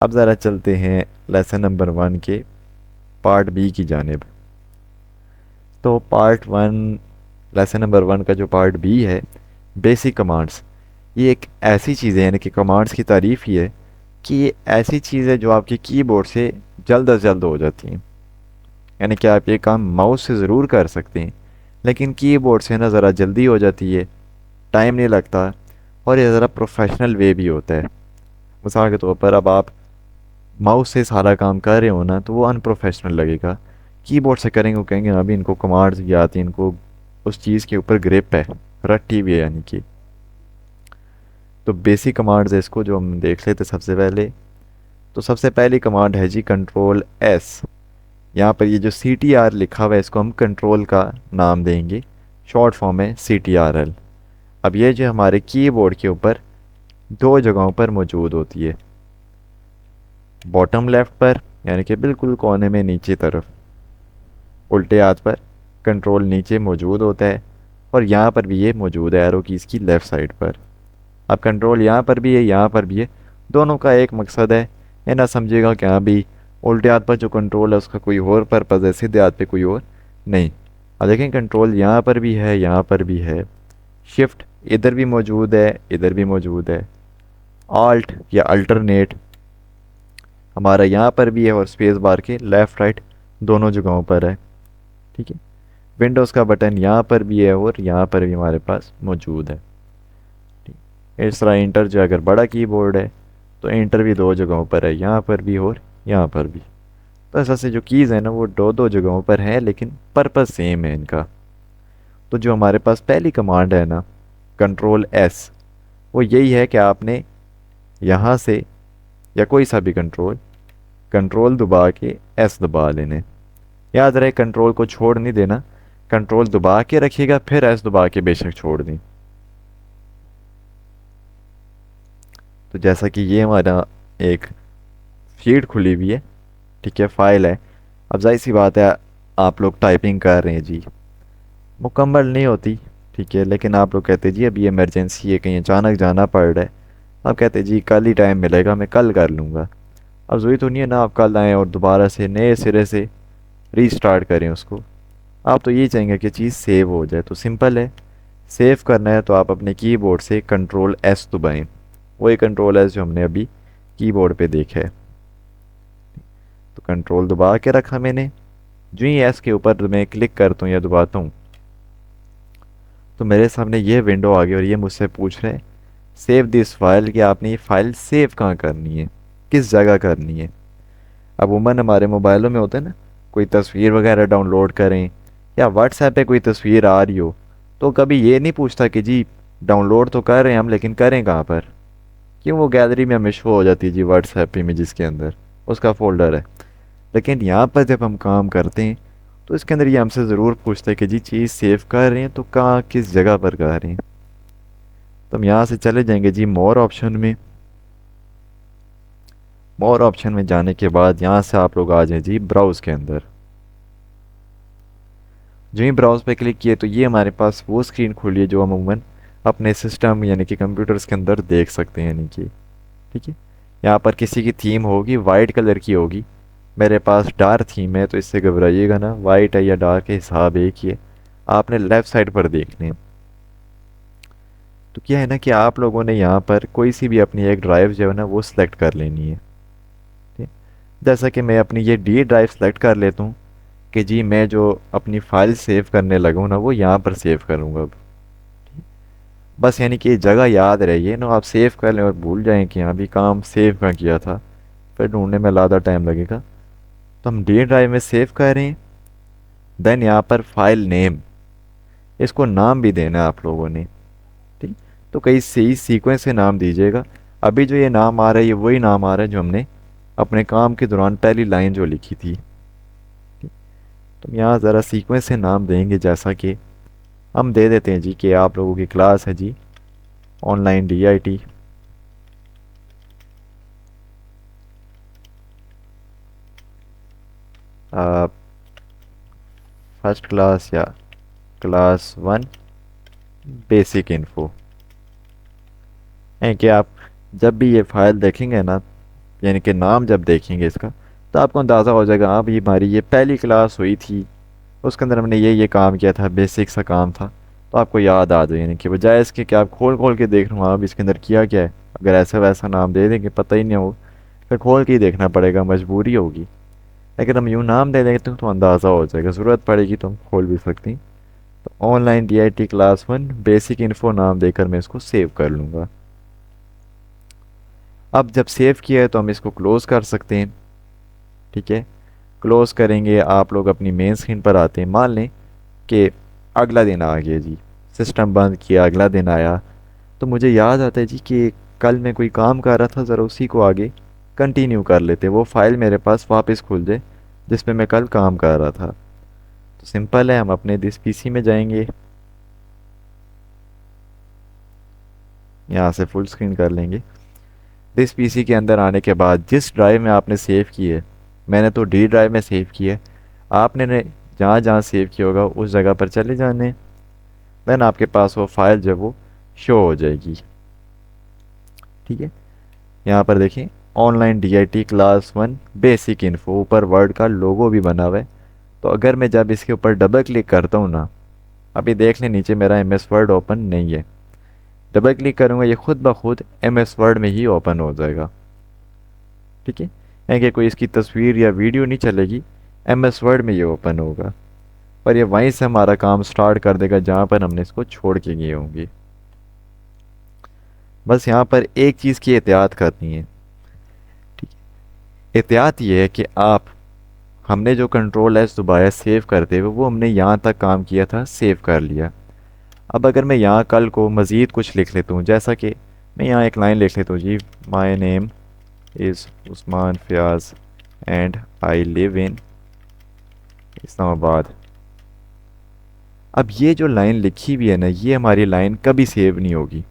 अब ज़रा चलते हैं लेसन नंबर 1 के पार्ट बी की जानिब। तो पार्ट 1 लेसन नंबर 1 का जो पार्ट बी है, बेसिक कमांड्स, ये एक ऐसी चीज़ है, यानी कि कमांड्स की तारीफ़ ही है कि ये ऐसी चीज़ है जो आपके कीबोर्ड से जल्द अज जल्द हो जाती हैं। यानी कि आप ये काम माउस से ज़रूर कर सकते हैं, लेकिन कीबोर्ड से ना ज़रा जल्दी हो जाती है, टाइम नहीं लगता, और ये ज़रा प्रोफेशनल वे भी होता है। मिसाल के तौर पर अब आप माउस से सारा काम कर रहे हो ना, तो वो अनप्रोफेशनल लगेगा। कीबोर्ड से करेंगे वो कहेंगे अभी इनको कमांड्स भी आती हैं, इनको उस चीज़ के ऊपर ग्रिप है, रट्टी हुई है यानी कि। तो बेसिक कमांड्स है इसको जो हम देख लेते सबसे पहले। तो सबसे पहली कमांड है जी कंट्रोल एस। यहाँ पर ये जो सी टी आर लिखा हुआ है इसको हम कंट्रोल का नाम देंगे, शॉर्ट फॉर्म है सी टी आर एल। अब ये जो हमारे कीबोर्ड के ऊपर दो जगहों पर मौजूद होती है, बॉटम लेफ्ट पर यानी कि बिल्कुल कोने में नीचे तरफ, उल्टे हाथ पर कंट्रोल नीचे मौजूद होता है, और यहाँ पर भी ये मौजूद है एरो कीज़ की लेफ़्ट साइड पर। अब कंट्रोल यहाँ पर भी है, यहाँ पर भी है, दोनों का एक मकसद है। ये ना समझिएगा कि हाँ भी उल्टे हाथ पर जो कंट्रोल है उसका कोई और पर्पज़ है, सीधे हाथ पे कोई और नहीं। अब देखें कंट्रोल यहाँ पर भी है, यहाँ पर भी है, शिफ्ट इधर भी मौजूद है, इधर भी मौजूद है, ऑल्ट या अल्टरनेट हमारा यहाँ पर भी है, और स्पेस बार के लेफ़्ट राइट दोनों जगहों पर है। ठीक है, विंडोज़ का बटन यहाँ पर भी है और यहाँ पर भी हमारे पास मौजूद है। ठीक, इस तरह इंटर जो अगर बड़ा कीबोर्ड है तो इंटर भी दो जगहों पर है, यहाँ पर भी और यहाँ पर भी। तो ऐसा से जो कीज़ है ना वो दो दो जगहों पर है, लेकिन पर्पज़ सेम है इनका। तो जो हमारे पास पहली कमांड है ना कंट्रोल एस, वो यही है कि आपने यहाँ से या कोई सा भी कंट्रोल कंट्रोल दबा के एस दबा लेने। याद रहे कंट्रोल को छोड़ नहीं देना, कंट्रोल दबा के रखिएगा फिर एस दबा के बेशक छोड़ दें। तो जैसा कि ये हमारा एक शीट खुली हुई है, ठीक है, फाइल है। अब जाहिर सी बात है आप लोग टाइपिंग कर रहे हैं जी, मुकम्मल नहीं होती, ठीक है, लेकिन आप लोग कहते जी अभी इमरजेंसी है, कहीं अचानक जाना पड़ रहा है। आप कहते जी कल ही टाइम मिलेगा, मैं कल कर लूँगा। अब ज़रूरी तो नहीं है ना आप कल आएँ और दोबारा से नए सिरे से रीस्टार्ट करें उसको। आप तो ये चाहेंगे कि चीज़ सेव हो जाए, तो सिंपल है, सेव करना है तो आप अपने कीबोर्ड से कंट्रोल एस दबाएं। वही कंट्रोल एस जो हमने अभी कीबोर्ड पे देखा है। तो कंट्रोल दबा के रखा मैंने, जो ही एस के ऊपर मैं क्लिक करता हूँ या दबाता हूँ तो मेरे सामने ये विंडो आ गई, और ये मुझसे पूछ रहे हैं सेव दिस फाइल, कि आपने ये फाइल सेव कहाँ करनी है, किस जगह करनी है। अब उमूमन हमारे मोबाइलों में होता है ना, कोई तस्वीर वगैरह डाउनलोड करें या व्हाट्सएप पे कोई तस्वीर आ रही हो, तो कभी ये नहीं पूछता कि जी डाउनलोड तो कर रहे हैं हम, लेकिन करें कहाँ पर। क्यों, वो गैलरी में हमें शो हो जाती है जी व्हाट्सएप इमेजेस के अंदर, उसका फोल्डर है। लेकिन यहाँ पर जब हम काम करते हैं तो इसके अंदर ये हमसे ज़रूर पूछता है कि जी चीज़ सेव कर रहे हैं तो कहाँ किस जगह पर कर रहे हैं। तो हम यहाँ से चले जाएंगे जी मोर ऑप्शन में। मोर ऑप्शन में जाने के बाद यहाँ से आप लोग आ जाएं जी ब्राउज़ के अंदर। जो ही ब्राउज़ पे क्लिक किए तो ये हमारे पास वो स्क्रीन खुली है जो हम अमूमन अपने सिस्टम यानी कि कंप्यूटर्स के अंदर देख सकते हैं, यानी कि ठीक है। यहाँ पर किसी की थीम होगी, वाइट कलर की होगी, मेरे पास डार्क थीम है तो इससे घबराइएगा ना, वाइट है या डार्क के हिसाब एक ही है, आपने लेफ़्ट साइड पर देखने हैं। तो क्या है ना कि आप लोगों ने यहाँ पर कोई सी भी अपनी एक ड्राइव जो है ना वो सिलेक्ट कर लेनी है। ठीक है? जैसा कि मैं अपनी ये डी ड्राइव सेलेक्ट कर लेता हूँ कि जी मैं जो अपनी फ़ाइल सेव करने लगा हूँ ना वो यहाँ पर सेव करूँगा अब। बस यानी कि जगह याद रहिए ना, आप सेव कर लें और भूल जाएं कि हाँ भी काम सेव कहाँ किया था, फिर ढूंढने में ज़्यादा टाइम लगेगा। तो हम डी ड्राइव में सेव करें, देन यहाँ पर फाइल नेम, इसको नाम भी देना है आप लोगों ने। ठीक, तो कई सही सीक्वेंस से नाम दीजिएगा। अभी जो ये नाम आ रहा है ये वही नाम आ रहा है जो हमने अपने काम के दौरान पहली लाइन जो लिखी थी। ठीक, तो हम यहाँ ज़रा सीक्वेंस से नाम देंगे, जैसा कि हम दे देते हैं जी कि आप लोगों की क्लास है जी online D I T. First class या क्लास 1 बेसिक इन्फो है कि आप जब भी ये फाइल देखेंगे ना यानी कि नाम जब देखेंगे इसका, तो आपको अंदाज़ा हो जाएगा हाँ भाई हमारी ये पहली क्लास हुई थी, उसके अंदर हमने ये काम किया था, बेसिक सा काम था। तो आपको याद आ जाए, यानी कि बजाय इसके कि आप खोल खोल के देख रहे हो आप इसके अंदर किया क्या है। अगर ऐसा वैसा नाम दे देंगे पता ही नहीं हो, फिर खोल के ही देखना पड़ेगा, मजबूरी होगी। अगर हम यूँ नाम दे देंगे तो अंदाज़ा हो जाएगा, ज़रूरत पड़ेगी तो हम खोल भी सकते हैं। तो online DIT class 1 basic info नाम देकर मैं इसको सेव कर लूँगा। अब जब सेव किया है तो हम इसको क्लोज़ कर सकते हैं। ठीक है, क्लोज़ करेंगे, आप लोग अपनी मेन स्क्रीन पर आते हैं। मान लें कि अगला दिन आ गया जी, सिस्टम बंद किया, अगला दिन आया, तो मुझे याद आता है जी कि कल मैं कोई काम कर रहा था, ज़रा उसी को आगे कंटिन्यू कर लेते, वो फाइल मेरे पास वापस खुल जाए जिस पे मैं कल काम कर रहा था। तो सिंपल है, हम अपने दिस पीसी में जाएंगे, यहाँ से फुल स्क्रीन कर लेंगे। दिस पीसी के अंदर आने के बाद जिस ड्राइव में आपने सेव की है, मैंने तो डी ड्राइव में सेव की है, आपने ने जहाँ जहाँ सेव किया होगा उस जगह पर चले जाने। देन आपके पास वो फाइल जो वो शो हो जाएगी। ठीक है, यहाँ पर देखें online DIT class 1 basic info, ऊपर वर्ड का लोगो भी बना हुआ है। तो अगर मैं जब इसके ऊपर डबल क्लिक करता हूँ ना, अभी देख लें नीचे मेरा MS वर्ड ओपन नहीं है, डबल क्लिक करूँगा ये खुद ब खुद MS वर्ड में ही ओपन हो जाएगा। ठीक है, यानी कि कोई इसकी तस्वीर या वीडियो नहीं चलेगी, MS वर्ड में ये ओपन होगा। पर ये वहीं से हमारा काम स्टार्ट कर देगा जहाँ पर हमने इसको छोड़ के गए होंगे। बस यहाँ पर एक चीज़ की एहतियात करनी है। ठीक है, एहतियात ये है कि आप, हमने जो कंट्रोल S दबाया सेव करते हुए, वो हमने यहाँ तक काम किया था, सेव कर लिया। अब अगर मैं यहाँ कल को मज़ीद कुछ लिख लेता हूँ, जैसा कि मैं यहाँ एक लाइन लिख लेता हूँ जी, my name is Usman Fayaz and I live in Islamabad. अब ये जो लाइन लिखी हुई है ना, ये हमारी लाइन कभी सेव नहीं होगी।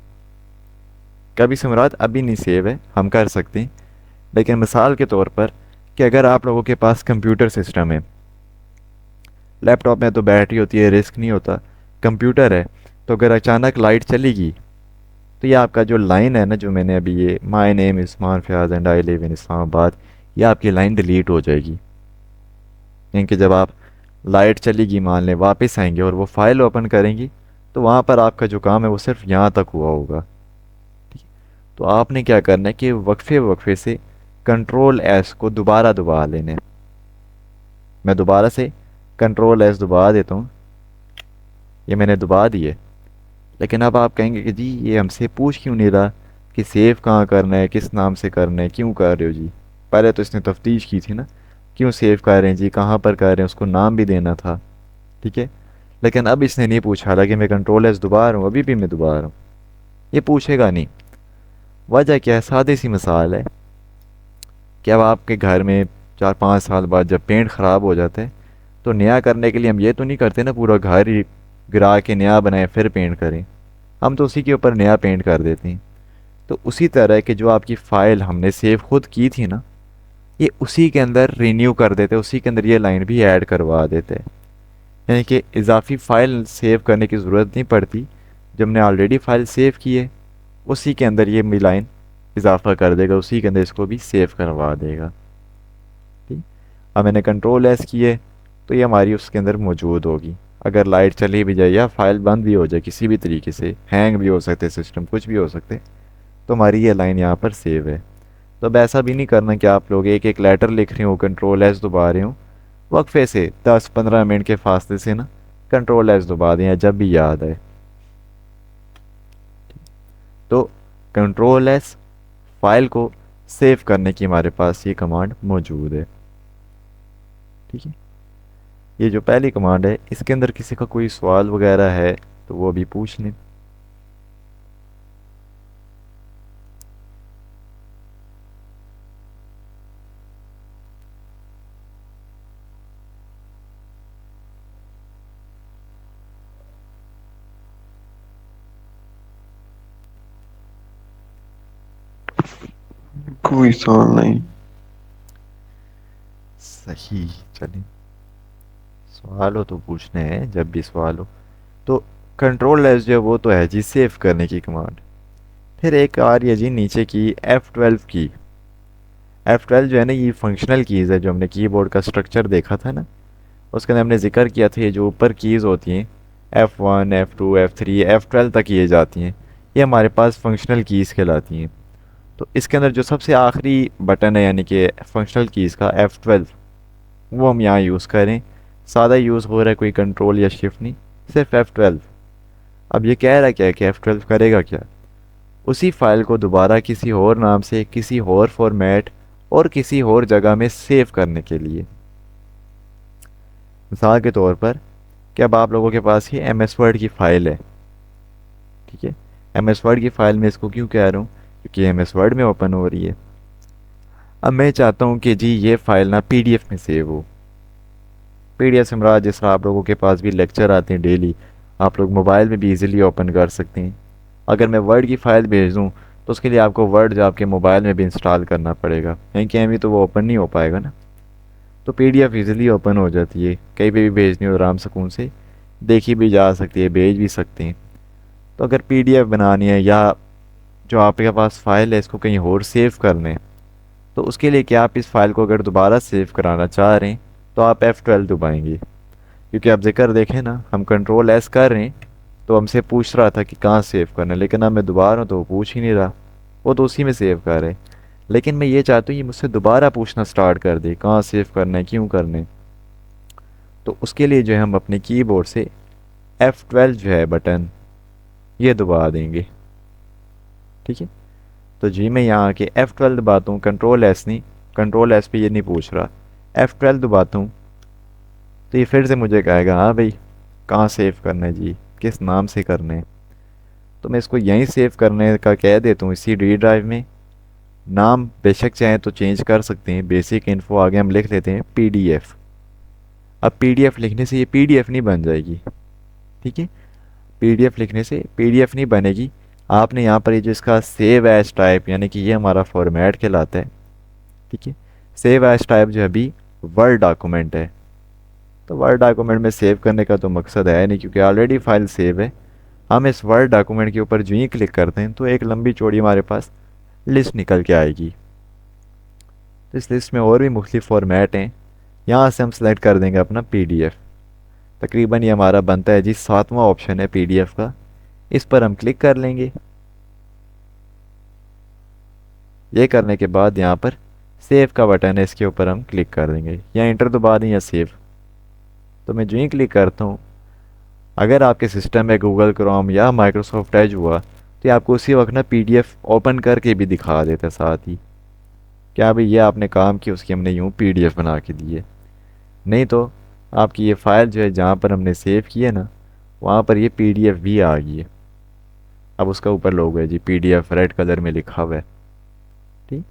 कभी से मुराद अभी नहीं सेव है, हम कर सकते हैं। लेकिन मिसाल के तौर पर कि अगर आप लोगों के पास कंप्यूटर सिस्टम है, लैपटॉप में तो बैटरी होती है, रिस्क नहीं होता, कंप्यूटर है, तो अगर अचानक लाइट चली गई तो ये आपका जो लाइन है ना, जो मैंने अभी ये my name Usman Fayaz and I live in Islamabad, ये आपकी लाइन डिलीट हो जाएगी। यानी कि जब आप लाइट चलेगी मान लें, वापस आएंगे और वो फाइल ओपन करेंगी, तो वहाँ पर आपका जो काम है वो सिर्फ यहाँ तक हुआ होगा। ठीक है, तो आपने क्या करना है कि वक्फे वक्फे से कंट्रोल S को दोबारा दबा लेना है। मैं दोबारा से कंट्रोल S दबा देता हूँ, ये मैंने दबा दिए। लेकिन अब आप कहेंगे कि जी ये हमसे पूछ क्यों नहीं रहा कि सेव कहाँ करना है, किस नाम से करना है, क्यों कर रहे हो जी। पहले तो इसने तफ्तीश की थी ना, क्यों सेव कर रहे हैं जी, कहाँ पर कर रहे हैं, उसको नाम भी देना था। ठीक है, लेकिन अब इसने नहीं पूछा, हालांकि मैं कंट्रोल S दबा रहा हूँ, अभी भी मैं दबा रहा हूँ, ये पूछेगा नहीं। वजह क्या है, सादी सी मिसाल है कि अब आपके घर में 4-5 साल बाद जब पेंट ख़राब हो जाता है, तो नया करने के लिए हम ये तो नहीं करते ना पूरा घर ही गिरा के नया बनाए फिर पेंट करें, हम तो उसी के ऊपर नया पेंट कर देते हैं। तो उसी तरह के जो आपकी फ़ाइल हमने सेव खुद की थी ना, ये उसी के अंदर रीन्यू कर देते, उसी के अंदर ये लाइन भी ऐड करवा देते। यानी कि इजाफी फ़ाइल सेव करने की ज़रूरत नहीं पड़ती, जब हमने ऑलरेडी फ़ाइल सेव की है उसी के अंदर ये भी लाइन इजाफा कर देगा, उसी के अंदर इसको भी सेव करवा देगा। ठीक, अब मैंने कंट्रोल S किए तो ये हमारी उसके अंदर मौजूद होगी। अगर लाइट चली भी जाए या फाइल बंद भी हो जाए किसी भी तरीके से, हैंग भी हो सकते सिस्टम, कुछ भी हो सकते, तो हमारी ये लाइन यहाँ पर सेव है। तो अब ऐसा भी नहीं करना कि आप लोग एक एक लेटर लिख रहे हो, कंट्रोल S दबा रहे हो, वक्फे से 10-15 मिनट के फासले से ना कंट्रोल S दबा दें या जब भी याद आए। तो कंट्रोल S फाइल को सेव करने की हमारे पास ये कमांड मौजूद है। ठीक है, ये जो पहली कमांड है, इसके अंदर किसी का कोई सवाल वगैरह है तो वो भी पूछ लें। कोई सवाल नहीं। सही, चलें, सवाल हो तो पूछने हैं जब भी सवाल हो। तो कंट्रोल S जो है वो तो है जी सेव करने की कमांड। फिर एक आ रही है जी नीचे की F12 की। F12 जो है ना, ये फंक्शनल कीज़ है। जो हमने कीबोर्ड का स्ट्रक्चर देखा था ना, उसके अंदर हमने जिक्र किया था, ये जो ऊपर कीज़ होती हैं F1 F2 F3 F12 तक ये जाती हैं, ये हमारे पास फंक्शनल कीज़ कहलाती हैं। तो इसके अंदर जो सबसे आखिरी बटन है यानी कि फंक्शनल कीज़ का F12, वो हम यहाँ यूज़ करें। सादा यूज़ हो रहा है, कोई कंट्रोल या शिफ्ट नहीं, सिर्फ F12। अब ये कह रहा है क्या है कि F12 करेगा क्या? उसी फाइल को दोबारा किसी और नाम से, किसी और फॉर्मेट और किसी और जगह में सेव करने के लिए। मिसाल के तौर पर कि अब आप लोगों के पास ये एम एस वर्ड की फ़ाइल है, ठीक है। एम एस वर्ड की फ़ाइल में इसको क्यों कह रहा हूँ? क्योंकि एम एस वर्ड में ओपन हो रही है। अब मैं चाहता हूँ कि जी ये फ़ाइल ना PDF में सेव हो। PDF से मुराद जिस तरह आप लोगों के पास भी लेक्चर आते हैं डेली, आप लोग मोबाइल में भी इजीली ओपन कर सकते हैं। अगर मैं वर्ड की फ़ाइल भेज दूँ तो उसके लिए आपको वर्ड जो आपके मोबाइल में भी इंस्टॉल करना पड़ेगा, कहीं भी तो वो ओपन नहीं हो पाएगा ना। तो PDF इजीली ओपन हो जाती है, कहीं पे भी भेजनी हो आराम सुकून से देखी भी जा सकती है, भेज भी सकते हैं। तो अगर PDF बनानी है या जो आपके पास फ़ाइल है इसको कहीं और सेव करना है, तो उसके लिए क्या आप इस फाइल को अगर दोबारा सेव कराना चाह रहे हैं तो आप F12 दबाएंगे। क्योंकि आप जिक्र देखें ना, हम कंट्रोल S कर रहे हैं तो हमसे पूछ रहा था कि कहाँ सेव करना है, लेकिन अब मैं दोबारा हूँ तो वो पूछ ही नहीं रहा, वो तो उसी में सेव कर रहे हैं। लेकिन मैं ये चाहता हूँ ये मुझसे दोबारा पूछना स्टार्ट कर दे कहाँ सेव करना है, क्यों करना है। तो उसके लिए जो है हम अपने कीबोर्ड से F12 जो है बटन, ये दबा देंगे, ठीक है। तो जी मैं यहाँ आके F12 दबाता हूँ, कंट्रोल S नहीं, कंट्रोल S पे ये नहीं पूछ रहा, F12 दबाता हूँ तो ये फिर से मुझे कहेगा हाँ भाई कहाँ सेव करना है जी, किस नाम से करना है। तो मैं इसको यहीं सेव करने का कह देता हूँ, इसी डी ड्राइव में। नाम बेशक चाहें तो चेंज कर सकते हैं, बेसिक इन्फो आगे हम लिख लेते हैं PDF। अब PDF लिखने से ये PDF नहीं बन जाएगी, ठीक है। PDF लिखने से PDF नहीं बनेगी। आपने यहाँ पर ये जो इसका सेव एज टाइप, यानी कि ये हमारा फॉर्मेट कहलाता है, ठीक है। सेव एज टाइप जो अभी वर्ड डॉक्यूमेंट है, तो वर्ड डॉक्यूमेंट में सेव करने का तो मकसद है नहीं, क्योंकि ऑलरेडी फाइल सेव है। हम इस वर्ड डॉक्यूमेंट के ऊपर जो ही क्लिक करते हैं तो एक लंबी चौड़ी हमारे पास लिस्ट निकल के आएगी। तो इस लिस्ट में और भी मुख्तलिफ फॉर्मेट हैं, यहाँ से हम सेलेक्ट कर देंगे अपना PDF। तकरीबन ये हमारा बनता है जी 7वां ऑप्शन है PDF का, इस पर हम क्लिक कर लेंगे। ये करने के बाद यहाँ पर सेव का बटन है, इसके ऊपर हम क्लिक कर देंगे, या इंटर दबा दें या सेव। तो मैं जो ही क्लिक करता हूँ, अगर आपके सिस्टम में गूगल क्रोम या माइक्रोसॉफ्ट एज हुआ तो ये आपको उसी वक्त ना PDF ओपन करके भी दिखा देता है साथ ही, क्या भाई ये आपने काम किया, उसकी हमने यूँ PDF बना के दी है। नहीं तो आपकी ये फ़ाइल जो है जहाँ पर हमने सेव की है ना, वहाँ पर ये PDF भी आ गई है। अब उसका ऊपर लोगो है जी PDF रेड कलर में लिखा हुआ है, ठीक।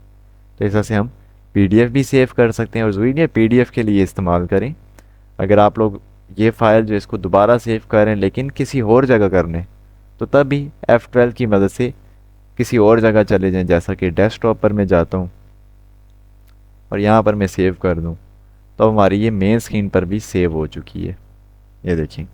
तो ऐसा से हम PDF भी सेव कर सकते हैं, और ज़रूरी नहीं है PDF के लिए इस्तेमाल करें। अगर आप लोग ये फ़ाइल जो इसको दोबारा सेव करें लेकिन किसी और जगह करने, तो तब भी F12 की मदद से किसी और जगह चले जाएं, जैसा कि डेस्कटॉप पर मैं जाता हूँ और यहाँ पर मैं सेव कर दूँ, तो हमारी ये मेन स्क्रीन पर भी सेव हो चुकी है, ये देखिए,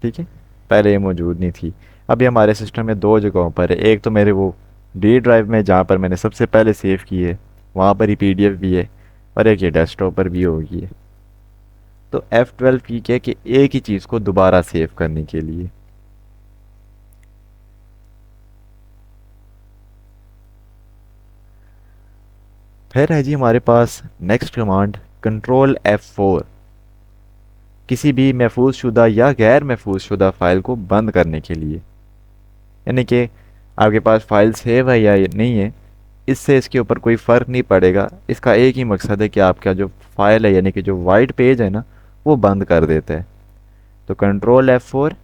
ठीक है। पहले ये मौजूद नहीं थी। अभी हमारे सिस्टम में दो जगहों पर है, एक तो मेरे वो डी ड्राइव में जहाँ पर मैंने सबसे पहले सेव की है, वहाँ पर ही PDF भी है, और एक ये डेस्कटॉप पर भी होगी है। तो F12 की क्या कि एक ही चीज़ को दोबारा सेव करने के लिए। फिर है जी हमारे पास नेक्स्ट कमांड कंट्रोल F4, किसी भी महफूज शुदा या गैर महफूज शुदा फाइल को बंद करने के लिए। यानी कि आपके पास फाइल सेव है या नहीं है, इससे इसके ऊपर कोई फ़र्क नहीं पड़ेगा। इसका एक ही मकसद है कि आपका जो फाइल है यानी कि जो वाइट पेज है ना, वो बंद कर देता है। तो कंट्रोल F4,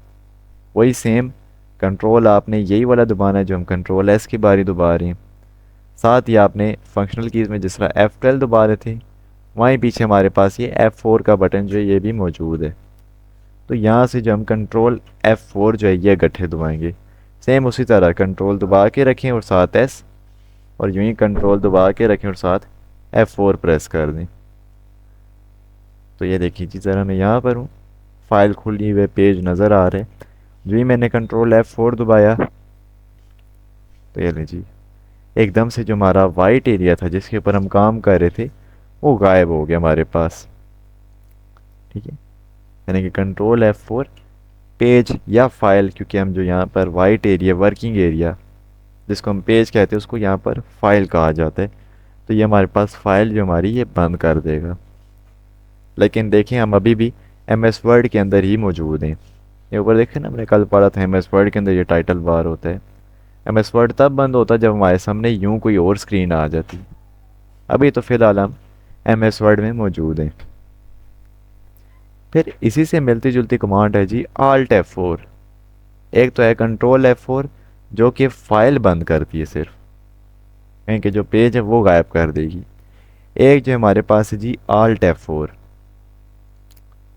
वही सेम कंट्रोल आपने यही वाला दबाना है जो हम कंट्रोल S की बारी दबा रहे हैं। साथ ही आपने फंक्शनल कीज़ में जिस तरह F12 दबा रहे थे, वहीं पीछे हमारे पास ये F4 का बटन जो है ये भी मौजूद है। तो यहाँ से जो हम कंट्रोल F4 जो है ये गट्ठे दबाएंगे, सेम उसी तरह कंट्रोल दबा के रखें और साथ S, और यूँ ही कंट्रोल दबा के रखें और साथ F4 प्रेस कर दें। तो ये देखिए जी, ज़रा मैं यहाँ पर हूँ, फाइल खुली हुए पेज नज़र आ रहे। जो ही मैंने कंट्रोल F4 दबाया तो ये लीजिए एकदम से जो हमारा वाइट एरिया था जिसके ऊपर हम काम कर रहे थे वो गायब हो गया हमारे पास। ठीक है, यानी कि कंट्रोल F4 पेज या फाइल, क्योंकि हम जो यहाँ पर वाइट एरिया वर्किंग एरिया जिसको हम पेज कहते हैं उसको यहाँ पर फाइल कहा जाता है, तो ये हमारे पास फाइल जो हमारी ये बंद कर देगा। लेकिन देखें हम अभी भी एम एस वर्ड के अंदर ही मौजूद हैं। ये ऊपर देखें ना, हमने कल पढ़ा था एम एस वर्ड के अंदर ये टाइटल बार होता है। एम एस वर्ड तब बंद होता है जब हमारे सामने यूं कोई और स्क्रीन आ जाती। अभी तो फिलहाल हम एम एस वर्ड में मौजूद हैं। फिर इसी से मिलती जुलती कमांड है जी आल्ट F4। एक तो है कंट्रोल F4 जो कि फाइल बंद करती है, सिर्फ कहीं के जो पेज है वो गायब कर देगी। एक जो हमारे पास है जी आल्ट F4।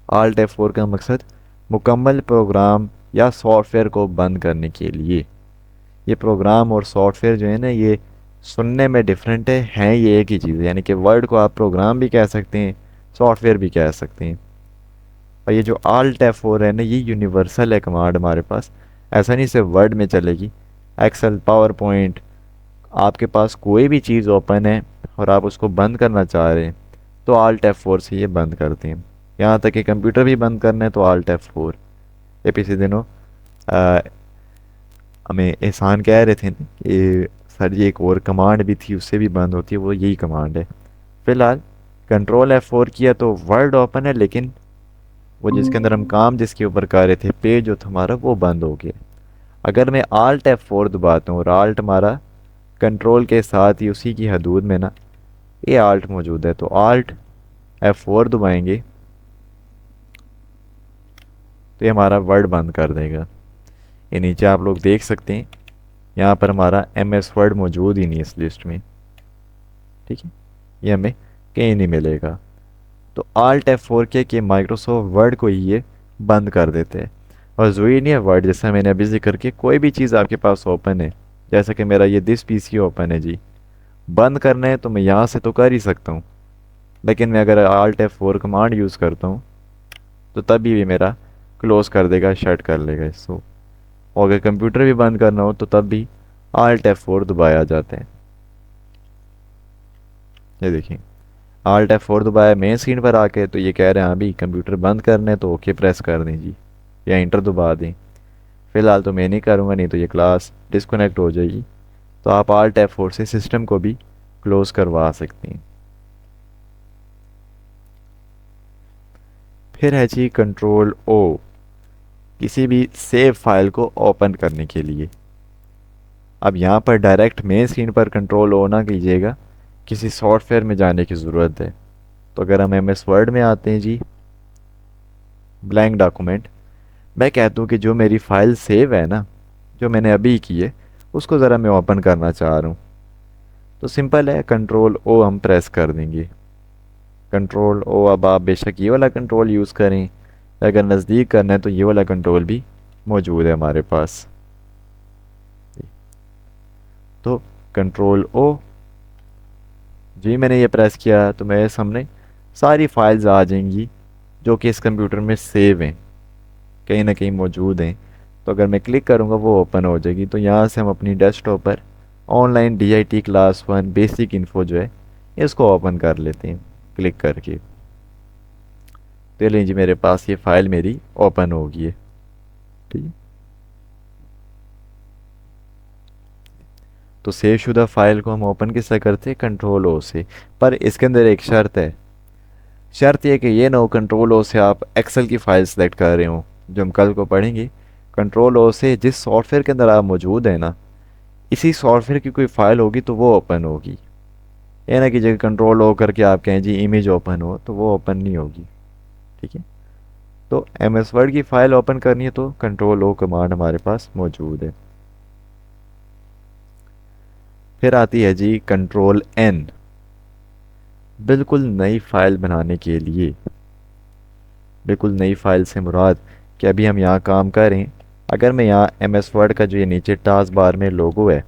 आल्ट F4 का मकसद मुकम्मल प्रोग्राम या सॉफ्टवेयर को बंद करने के लिए। ये प्रोग्राम और सॉफ्टवेयर जो है ना ये सुनने में डिफरेंट हैं ये एक ही चीज़ है, यानी कि वर्ड को आप प्रोग्राम भी कह सकते हैं, सॉफ्टवेयर भी कह सकते हैं। और ये जो आल्ट F4 है ना ये यूनिवर्सल है कमांड हमारे पास, ऐसा नहीं सिर्फ वर्ड में चलेगी। एक्सेल, पावर पॉइंट, आपके पास कोई भी चीज़ ओपन है और आप उसको बंद करना चाह रहे हैं तो आल्ट F4 से ये बंद करते हैं। यहाँ तक कि कंप्यूटर भी बंद करना है तो आल्ट F4। ये पिछले दिनों हमें एहसान कह रहे थे ना कि सर ये एक और कमांड भी थी उससे भी बंद होती है, वो यही कमांड है। फिलहाल कंट्रोल F4 किया तो वर्ड ओपन है, लेकिन वो जिसके अंदर हम काम जिसके ऊपर कर रहे थे पेज जो था हमारा वो बंद हो गया। अगर मैं आल्ट F4 दबाता हूँ और आल्ट हमारा कंट्रोल के साथ ही उसी की हदूद में ना ये आल्ट मौजूद है, तो आल्ट F4 दबाएंगे तो ये हमारा वर्ड बंद कर देगा। ये नीचे आप लोग देख सकते हैं यहाँ पर हमारा MS वर्ड मौजूद ही नहीं इस लिस्ट में। ठीक है, ये हमें कहीं नहीं मिलेगा। तो आल्ट F4 के माइक्रोसॉफ्ट वर्ड को ही ये बंद कर देते हैं। और ज़रूरी नहीं है वर्ड, जैसा मैंने अभी जिक्र किया, कोई भी चीज़ आपके पास ओपन है, जैसा कि मेरा ये दिस PC ओपन है जी, बंद करना है तो मैं यहाँ से तो कर ही सकता हूँ, लेकिन मैं अगर आल्ट F4 कमांड यूज़ करता हूँ तो तभी भी मेरा क्लोज़ कर देगा, शट कर लेगा इसको। और अगर कंप्यूटर भी बंद करना हो तो तब भी आल्ट F4 दबाया जाता है। ये देखिए आल्ट F4 दबाया मेन स्क्रीन पर आके तो ये कह रहे हैं अभी कंप्यूटर बंद करने तो ओके प्रेस कर दें जी, या इंटर दबा दें। फ़िलहाल तो मैं नहीं करूँगा, नहीं तो ये क्लास डिस्कनेक्ट हो जाएगी। तो आप आल्ट F4 से सिस्टम को भी क्लोज़ करवा सकते हैं। फिर है जी कंट्रोल O, किसी भी सेव फाइल को ओपन करने के लिए। अब यहाँ पर डायरेक्ट मेन स्क्रीन पर कंट्रोल O ना कीजिएगा, किसी सॉफ्टवेयर में जाने की ज़रूरत है। तो अगर हम MS वर्ड में आते हैं जी, ब्लैंक डॉक्यूमेंट, मैं कहता हूँ कि जो मेरी फ़ाइल सेव है ना, जो मैंने अभी की है, उसको ज़रा मैं ओपन करना चाह रहा हूँ। तो सिंपल है, कंट्रोल O हम प्रेस कर देंगे। कंट्रोल O, अब आप बेशक ये वाला कंट्रोल यूज़ करें, अगर नज़दीक करना है तो ये वाला कंट्रोल भी मौजूद है हमारे पास। तो कंट्रोल O जी मैंने ये प्रेस किया तो मेरे सामने सारी फाइल्स आ जाएंगी जो कि इस कंप्यूटर में सेव हैं, कहीं ना कहीं मौजूद हैं। तो अगर मैं क्लिक करूँगा वो ओपन हो जाएगी। तो यहाँ से हम अपनी डेस्कटॉप पर online DIT class 1 basic info जो है इसको ओपन कर लेते हैं क्लिक करके। तो लीजिए जी मेरे पास ये फ़ाइल मेरी ओपन हो गई है। ठीक है, तो सेव शुदा फ़ाइल को हम ओपन किससे करते हैं, कंट्रोल O से। पर इसके अंदर एक शर्त है, शर्त यह कि ये ना हो कंट्रोल O से आप एक्सेल की फ़ाइल सेलेक्ट कर रहे हो, जो हम कल को पढ़ेंगे। कंट्रोल O से जिस सॉफ्टवेयर के अंदर आप मौजूद है ना, इसी सॉफ्टवेयर की कोई फ़ाइल होगी तो वो ओपन होगी। ये ना कि जगह कंट्रोल O करके आप कहें जी इमेज ओपन हो, तो वो ओपन नहीं होगी। ठीक है, तो MS वर्ड की फ़ाइल ओपन करनी है तो कंट्रोल O कमांड हमारे पास मौजूद है। फिर आती है जी कंट्रोल N, बिल्कुल नई फाइल बनाने के लिए। बिल्कुल नई फाइल से मुराद कि अभी हम यहाँ काम करें, अगर मैं यहाँ MS वर्ड का जो ये नीचे टास्क बार में लोगो है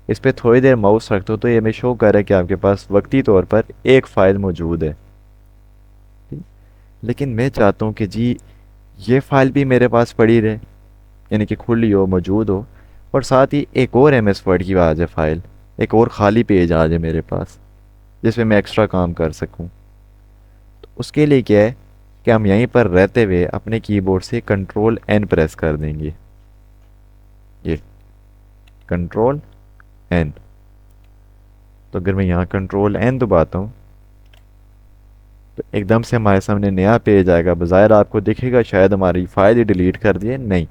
इस पर थोड़ी देर माउस रखता हूँ तो ये हमें शो कर रहा है कि आपके पास वक्ती तौर पर एक फ़ाइल मौजूद है। लेकिन मैं चाहता हूँ कि जी ये फ़ाइल भी मेरे पास पड़ी रहे, यानी कि खुली हो, मौजूद हो, और साथ ही एक और MS वर्ड की आ जाए फ़ाइल। एक और ख़ाली पेज आ जाए मेरे पास जिसमें मैं एक्स्ट्रा काम कर सकूं। तो उसके लिए क्या है कि हम यहीं पर रहते हुए अपने कीबोर्ड से कंट्रोल एन प्रेस कर देंगे। ये कंट्रोल एन। तो अगर मैं यहाँ कंट्रोल एन दबाता हूँ तो एकदम से हमारे सामने नया पेज आएगा। बज़ाहिर आपको दिखेगा शायद हमारी फाइल ही डिलीट कर दी है, नहीं,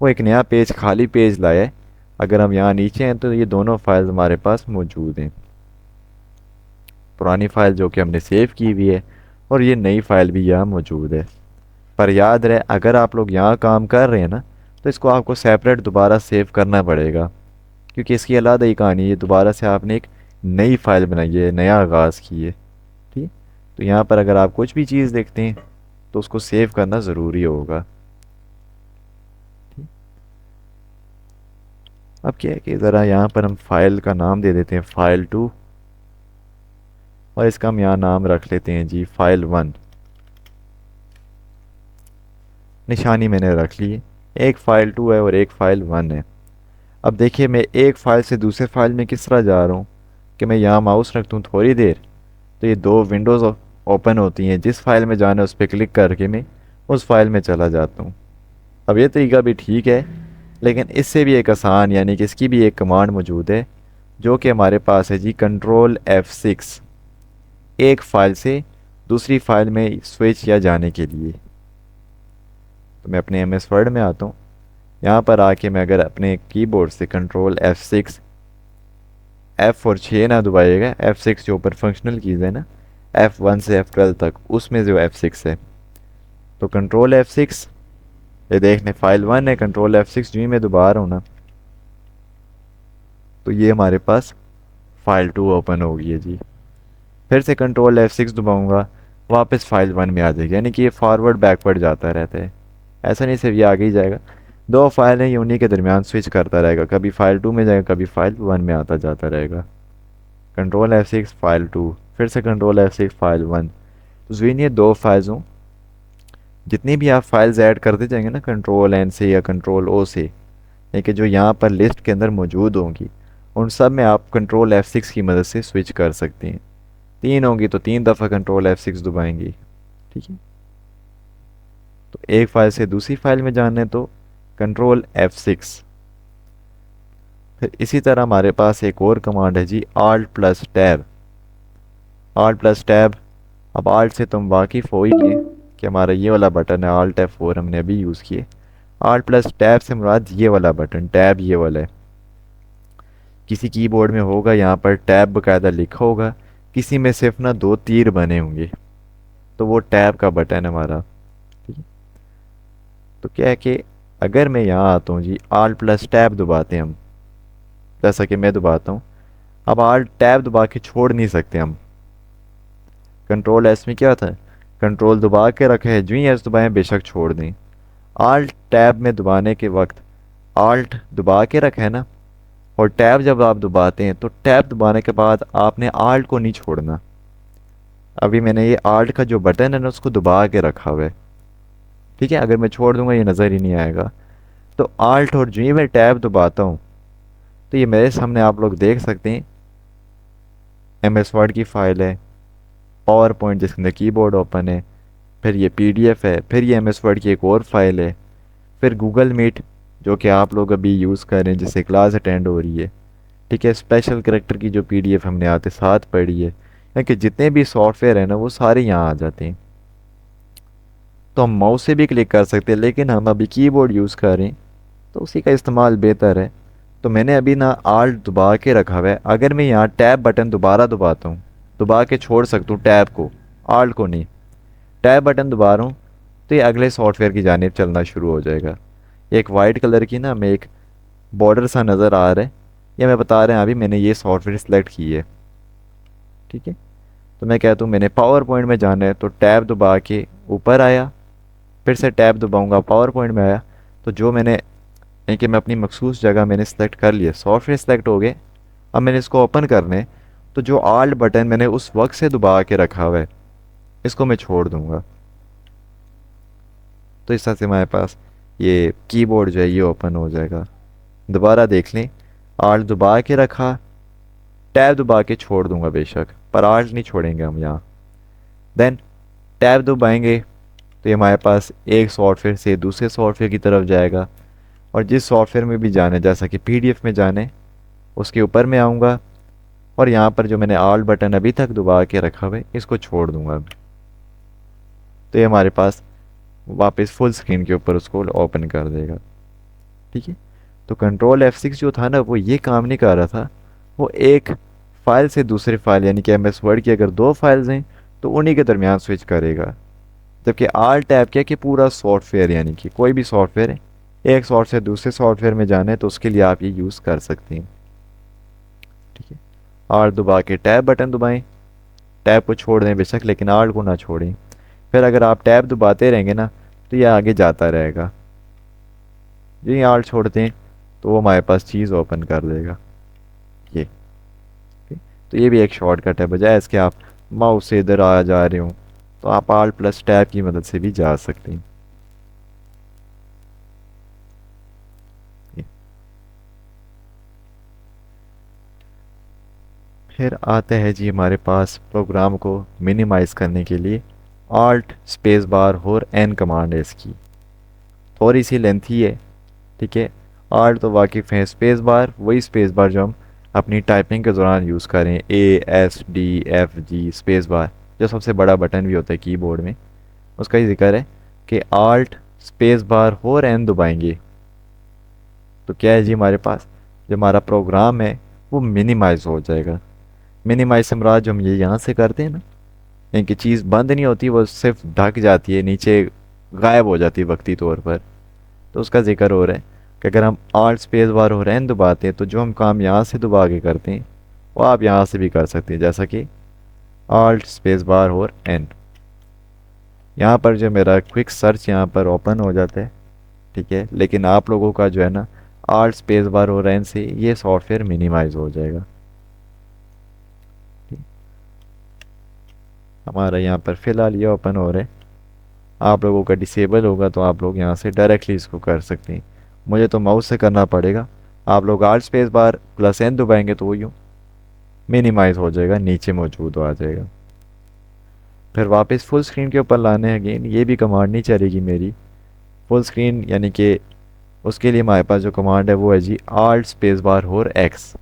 वो एक नया पेज, खाली पेज लाया है। अगर हम यहाँ नीचे हैं तो ये दोनों फाइल्स हमारे पास मौजूद हैं, पुरानी फाइल जो कि हमने सेव की हुई है और ये नई फाइल भी यहाँ मौजूद है। पर याद रहे अगर आप लोग यहाँ काम कर रहे हैं ना तो इसको आपको सेपरेट दोबारा सेव करना पड़ेगा, क्योंकि इसकी अलग ही कहानी है। दोबारा से आपने एक नई फाइल बनाई है, नया आगाज़ की है। ठीक। तो यहाँ पर अगर आप कुछ भी चीज़ देखते हैं तो उसको सेव करना ज़रूरी होगा। ठीक। अब क्या है कि ज़रा यहाँ पर हम फाइल का नाम दे देते हैं file2, और इसका हम यहाँ नाम रख लेते हैं जी file1। निशानी मैंने रख ली है, एक file2 है और एक file1 है। अब देखिए मैं एक फ़ाइल से दूसरे फाइल में किस तरह जा रहा हूँ कि मैं यहाँ माउस रखता हूँ थोड़ी देर तो ये दो विंडोज़ ओपन होती हैं। जिस फाइल में जाना है उस पर क्लिक करके मैं उस फाइल में चला जाता हूँ। अब ये तरीका भी ठीक है, लेकिन इससे भी एक आसान यानी कि इसकी भी एक कमांड मौजूद है जो कि हमारे पास है जी कंट्रोल F6, एक फ़ाइल से दूसरी फाइल में स्विच या जाने के लिए। तो मैं अपने MS वर्ड में आता हूँ, यहाँ पर आके मैं अगर अपने कीबोर्ड से कंट्रोल F6, F और 6 ना दबाइएगा, F6 जो ऊपर फंक्शनल कीज़ है ना, F1 से F12 तक, उसमें जो F6 है। तो कंट्रोल F6, ये देखने file1 है, कंट्रोल F6 जो ही मैं दबा रहा हूँ ना तो ये हमारे पास file2 ओपन हो गई है जी। फिर से कंट्रोल F6 दबाऊंगा, वापस file1 में आ जाएगी, यानी कि ये फॉरवर्ड बैकवर्ड जाता रहता है। ऐसा नहीं सिर्फ ये आगे ही जाएगा, दो फाइल हैं ये उन्हीं के दरमियान स्विच करता रहेगा, कभी file2 में जाएगा कभी file1 में आता जाता रहेगा। कंट्रोल F6 file2, फिर से कंट्रोल F6 file1। तो ज़मीन ये दो फाइल्स हों, जितनी भी आप फाइल्स ऐड करते जाएंगे ना कंट्रोल एन से या कंट्रोल ओ से, यानी कि जो यहाँ पर लिस्ट के अंदर मौजूद होंगी, उन सब में आप कंट्रोल F6 की मदद से स्विच कर सकते हैं। तीन होंगी तो 3 दफ़ा कंट्रोल F6 दबाएंगे। ठीक है। तो एक फाइल से दूसरी फाइल में जाना है तो कंट्रोल F6। फिर इसी तरह हमारे पास एक और कमांड है जी Alt+Tab। Alt+Tab, अब Alt से तुम वाकिफ़ हो ही हैं कि हमारा ये वाला बटन है, Alt F4 हमने अभी यूज़ किए। Alt+Tab से मुराद ये वाला बटन, टैब ये वाला है। किसी कीबोर्ड में होगा यहाँ पर टैब बाकायदा लिखा होगा, किसी में सिर्फ ना दो तीर बने होंगे, तो वो टैब का बटन है हमारा। ठीक है। तो क्या है कि अगर मैं यहाँ आता हूँ जी, Alt+Tab दबाते हैं हम, जैसा कि मैं दबाता हूँ। अब Alt+Tab दबा के छोड़ नहीं सकते हम। कंट्रोल एस में क्या था, कंट्रोल दबा के रखा है, जो ही एस दबाएं बेशक छोड़ दें। Alt+Tab में दबाने के वक्त Alt दबा के रखा है ना, और टैब जब आप दबाते हैं तो टैब दबाने के बाद आपने Alt को नहीं छोड़ना। अभी मैंने ये Alt का जो बटन है ना उसको दबा के रखा हुआ है। ठीक है, अगर मैं छोड़ दूंगा ये नज़र ही नहीं आएगा। तो Alt और जो ही मैं टैब दबाता हूँ तो ये मेरे सामने आप लोग देख सकते हैं MS वर्ड की फ़ाइल है, पावर पॉइंट जिसके अंदर कीबोर्ड ओपन है, फिर ये PDF है, फिर ये MS वर्ड की एक और फाइल है, फिर गूगल मीट जो कि आप लोग अभी यूज़ कर रहे हैं जिससे क्लास अटेंड हो रही है। ठीक है, स्पेशल करेक्टर की जो PDF हमने आते साथ पढ़ी है, क्योंकि जितने भी सॉफ्टवेयर हैं ना वो सारे यहाँ आ जाते हैं। तो हम माउस से भी क्लिक कर सकते हैं, लेकिन हम अभी कीबोर्ड यूज़ कर रहे हैं तो उसी का इस्तेमाल बेहतर है। तो मैंने अभी ना Alt दबा के रखा हुआ है। अगर मैं यहाँ टैब बटन दोबारा दबाता हूँ, दबा के छोड़ सकता हूँ टैब को, Alt को नहीं, टैब बटन दबा रहा हूँ तो ये अगले सॉफ्टवेयर की जानिब चलना शुरू हो जाएगा। एक वाइट कलर की ना हमें एक बॉर्डर सा नज़र आ रहा है, या मैं बता रहे हैं अभी मैंने ये सॉफ्टवेयर सेलेक्ट की है। ठीक है। तो मैं कहता हूँ मैंने पावर पॉइंट में जाना है तो टैब दबा के ऊपर आया, फिर से टैब दबाऊँगा, पावर पॉइंट में आया। तो जो मैंने यानी कि मैं अपनी मखसूस जगह मैंने सेलेक्ट कर लिया, सॉफ्टवेयर सेलेक्ट हो गए। अब मैंने इसको ओपन करने तो जो Alt बटन मैंने उस वक्त से दबा के रखा हुआ है इसको मैं छोड़ दूंगा। तो इस तरह से हमारे पास ये कीबोर्ड जो है ये ओपन हो जाएगा। दोबारा देख लें, Alt दबा के रखा, टैब दबा के छोड़ दूंगा बेशक, पर आल्ट नहीं छोड़ेंगे हम यहाँ। देन टैब दबाएंगे तो ये हमारे पास एक सॉफ्टवेयर से दूसरे सॉफ्टवेयर की तरफ जाएगा, और जिस सॉफ्टवेयर में भी जाने, जैसा कि पीडीएफ में जाने, उसके ऊपर में आऊँगा और यहाँ पर जो मैंने आल्ट बटन अभी तक दबा के रखा हुआ है इसको छोड़ दूंगा। तो ये हमारे पास वापस फुल स्क्रीन के ऊपर उसको ओपन कर देगा। ठीक है, तो कंट्रोल F6 जो था ना वो ये काम नहीं कर रहा था, वो एक फाइल से दूसरी फाइल, यानी कि MS वर्ड की अगर दो फाइल्स हैं तो उन्हीं के दरमियान स्विच करेगा। जबकि आल टैब क्या कि पूरा सॉफ्टवेयर, यानी कि कोई भी सॉफ्टवेयर है, एक सॉफ्टवेयर दूसरे सॉफ्टवेयर में जाना है तो उसके लिए आप ये यूज़ कर सकते हैं। ठीक है, आल दबा के टैब बटन दबाएं, टैब को छोड़ दें बेशक लेकिन आल को ना छोड़ें। फिर अगर आप टैब दबाते रहेंगे ना तो ये आगे जाता रहेगा। ये आल छोड़ते हैं तो वो हमारे पास चीज़ ओपन कर देगा ये। ठीक? तो ये भी एक शॉर्टकट है, बजाय इसके आप माउस से इधर आ जा रहे हो तो आप आल प्लस टैब की मदद से भी जा सकते हैं। फिर आता है जी हमारे पास प्रोग्राम को मिनिमाइज़ करने के लिए आल्ट स्पेस बार और एन कमांड है इसकी, थोड़ी सी लेंथी है। ठीक है, आल्ट तो वाकिफ़ है, स्पेस बार वही स्पेस बार जो हम अपनी टाइपिंग के दौरान यूज़ करें, ASDFG स्पेस बार, जो सबसे बड़ा बटन भी होता है कीबोर्ड में, उसका ही जिक्र है कि आल्ट स्पेस बार और एन दबाएंगे तो क्या है जी हमारे पास जो हमारा प्रोग्राम है वो मिनिमाइज़ हो जाएगा। मिनिमाइज से मुराद जो हम ये यहाँ से करते हैं ना, इनकी चीज़ बंद नहीं होती, वो सिर्फ ढक जाती है, नीचे गायब हो जाती है वक्ती तौर पर। तो उसका जिक्र हो रहा है कि अगर हम आल्ट स्पेस बार और एन दबाते हैं तो जो हम काम यहाँ से दबा के करते हैं वो आप यहाँ से भी कर सकते हैं, जैसा कि आल्ट स्पेस बार और एन। यहाँ पर जो मेरा क्विक सर्च यहाँ पर ओपन हो जाता है। ठीक है, लेकिन आप लोगों का जो है ना आल्ट स्पेस बार और एन से ये सॉफ्टवेयर मिनिमाइज हो जाएगा। हमारा यहाँ पर फ़िलहाल ये ओपन हो रहा है, आप लोगों का डिसेबल होगा तो आप लोग यहाँ से डायरेक्टली इसको कर सकते हैं। मुझे तो माउस से करना पड़ेगा, आप लोग Alt space bar plus N दबाएंगे तो वो यूँ मिनिमाइज़ हो जाएगा, नीचे मौजूद आ जाएगा। फिर वापस फुल स्क्रीन के ऊपर लाने अगेन ये भी कमांड नहीं चलेगी मेरी फुल स्क्रीन, यानी कि उसके लिए हमारे पास जो कमांड है वो है जी आल्ट स्पेस बार और एक्स।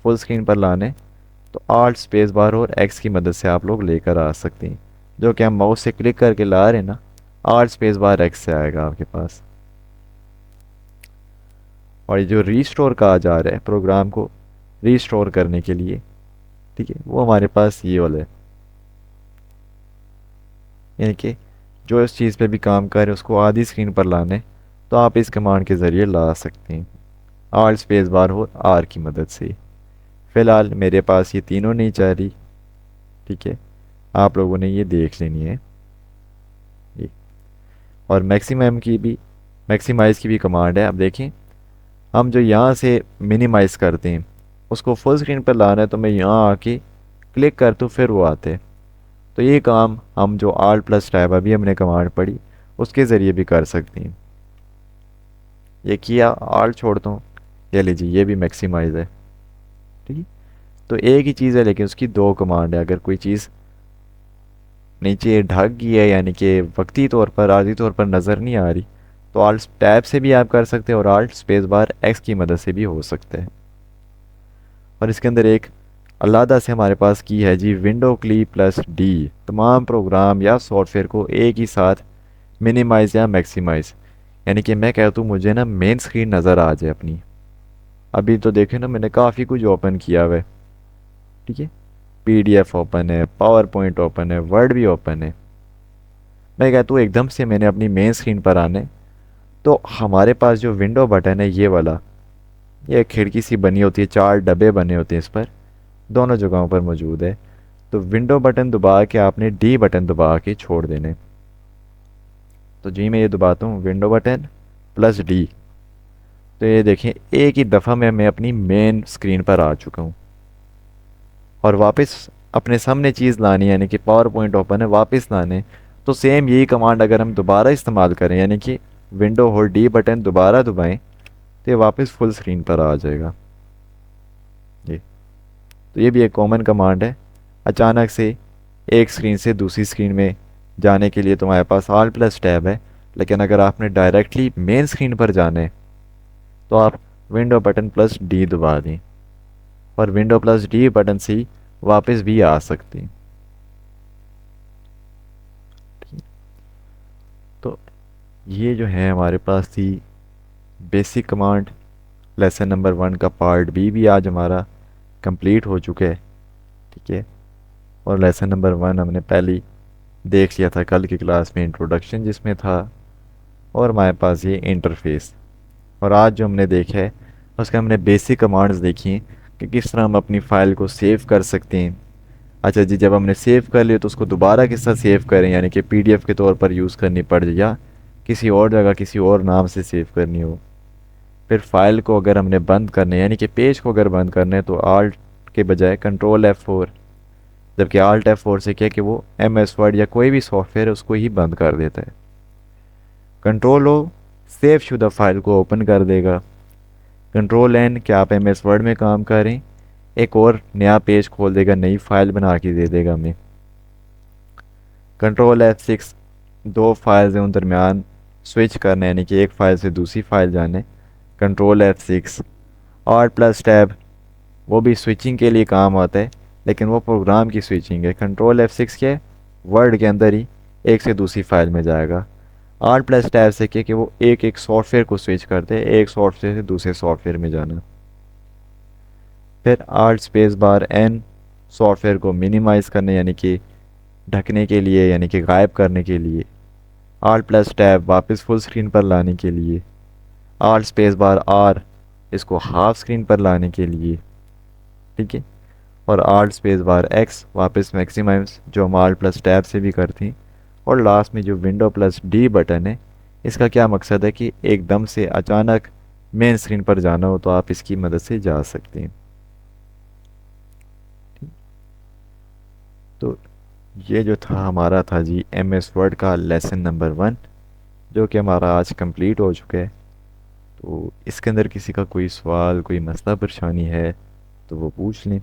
फुल स्क्रीन पर लाने तो आल्ट स्पेस बार और एक्स की मदद से आप लोग लेकर आ सकते हैं, जो कि हम माउस से क्लिक करके ला रहे हैं ना, आल्ट स्पेस बार एक्स से आएगा आपके पास। और ये जो रीस्टोर कहा जा रहा है प्रोग्राम को रीस्टोर करने के लिए, ठीक है, वो हमारे पास ये वाला है, यानी कि जो इस चीज़ पे भी काम कर रहे हैं उसको आधी स्क्रीन पर लाने तो आप इस कमांड के ज़रिए ला सकते हैं, आल्ट स्पेस बार और आर की मदद से। फ़िलहाल मेरे पास ये तीनों नहीं चल रही। ठीक है, आप लोगों ने ये देख लेनी है ये। और मैक्सिमाइज़ की भी कमांड है। अब देखें, हम जो यहाँ से मिनिमाइज़ करते हैं उसको फुल स्क्रीन पर लाना है तो मैं यहाँ आके क्लिक कर तो फिर वो आते हैं। तो ये काम हम जो आल्ट प्लस टैब अभी हमने कमांड पढ़ी उसके ज़रिए भी कर सकते हैं। ये किया, आल्ट छोड़ता हूँ, ये लीजिए ये भी मैक्सिमाइज़ है। ठीक है, तो एक ही चीज़ है लेकिन उसकी दो कमांड है। अगर कोई चीज़ नीचे ढक गई है, यानी कि वक्ती तौर पर आर्जी तौर पर नज़र नहीं आ रही, तो आल्ट टैब से भी आप कर सकते हैं और आल्ट स्पेस बार एक्स की मदद से भी हो सकता है। और इसके अंदर एक अलहदा से हमारे पास की है जी विंडो क्ली प्लस डी, तमाम प्रोग्राम या सॉफ्टवेयर को एक ही साथ मिनिमाइज़ या मैक्सिमाइज़, यानी कि मैं कहता हूँ मुझे ना मेन स्क्रीन नज़र आ जाए अपनी। अभी तो देखें ना मैंने काफ़ी कुछ ओपन किया हुआ है। ठीक है, PDF ओपन है, पावर पॉइंट ओपन है, वर्ड भी ओपन है। मैं कहता हूँ एकदम से मैंने अपनी मेन स्क्रीन पर आने तो हमारे पास जो विंडो बटन है ये वाला, ये खिड़की सी बनी होती है, चार डब्बे बने होते हैं इस पर, दोनों जगहों पर मौजूद है। तो विंडो बटन दबा के आपने डी बटन दबा के छोड़ देने। तो जी मैं ये दबाता हूँ विंडो बटन प्लस डी, तो ये देखें एक ही दफ़ा में मैं अपनी मेन स्क्रीन पर आ चुका हूँ। और वापस अपने सामने चीज़ लानी, यानी कि पावर पॉइंट ओपन है, वापस लाने तो सेम यही कमांड अगर हम दोबारा इस्तेमाल करें, यानी कि विंडो और डी बटन दोबारा दबाएं तो ये वापस फुल स्क्रीन पर आ जाएगा। जी तो ये भी एक कॉमन कमांड है। अचानक से एक स्क्रीन से दूसरी स्क्रीन में जाने के लिए तुम्हारे पास Alt प्लस टैब है, लेकिन अगर आपने डायरेक्टली मेन स्क्रीन पर जाना है तो आप विंडो बटन प्लस डी दबा दें, और विंडो प्लस डी बटन से ही वापस भी आ सकते हैं। तो ये जो है हमारे पास थी बेसिक कमांड। लेसन नंबर 1 का पार्ट बी भी आज हमारा कंप्लीट हो चुका है, ठीक है। और लेसन नंबर 1 हमने पहले ही देख लिया था कल की क्लास में, इंट्रोडक्शन जिसमें था, और हमारे पास ये इंटरफेस। और आज जो हमने देखा है उसके हमने बेसिक कमांड्स देखी हैं कि किस तरह हम अपनी फ़ाइल को सेव कर सकते हैं। अच्छा जी, जब हमने सेव कर लिया तो उसको दोबारा किस तरह सेव करें, यानी कि पीडीएफ के तौर पर यूज़ करनी पड़ जाए या किसी और जगह किसी और नाम से सेव करनी हो। फिर फाइल को अगर हमने बंद करने यानी कि पेज को अगर बंद करना है तो आल्ट के बजाय कंट्रोल F4, जबकि आल्ट F4 से क्या कि वो MS वर्ड या कोई भी सॉफ्टवेयर है उसको ही बंद कर देता है। कंट्रोल O सेव शुदा फाइल को ओपन कर देगा। कंट्रोल N कि आप MS वर्ड में काम करें, एक और नया पेज खोल देगा, नई फाइल बना के दे देगा हमें। कंट्रोल F6 दो फाइल्स हैं उन दरमियान स्विच करना है, यानी कि एक फ़ाइल से दूसरी फाइल जाने, control F6। Alt plus tab वो भी स्विचिंग के लिए काम आता है, लेकिन वो प्रोग्राम की स्विचिंग है। कंट्रोल F6 क्या है, वर्ड के अंदर ही एक से दूसरी फाइल में जाएगा। Alt प्लस टैब से क्या कि वो एक एक सॉफ्टवेयर को स्विच करते हैं, एक सॉफ्टवेयर से दूसरे सॉफ्टवेयर में जाना। फिर Alt space bar N software को मिनिमाइज़ करने यानी कि ढकने के लिए, यानी कि गायब करने के लिए। Alt प्लस टैब वापस फुल स्क्रीन पर लाने के लिए। Alt स्पेस बार R इसको हाफ स्क्रीन पर लाने के लिए, ठीक है। और Alt स्पेस बार X वापस मैक्सिमाइज, जो हम Alt प्लस टैब से भी करते हैं। और लास्ट में जो विंडो प्लस डी बटन है, इसका क्या मकसद है कि एकदम से अचानक मेन स्क्रीन पर जाना हो तो आप इसकी मदद से जा सकते हैं। तो ये जो था हमारा था जी MS वर्ड का लेसन नंबर 1, जो कि हमारा आज कंप्लीट हो चुका है। तो इसके अंदर किसी का कोई सवाल, कोई मसला परेशानी है तो वो पूछ लें।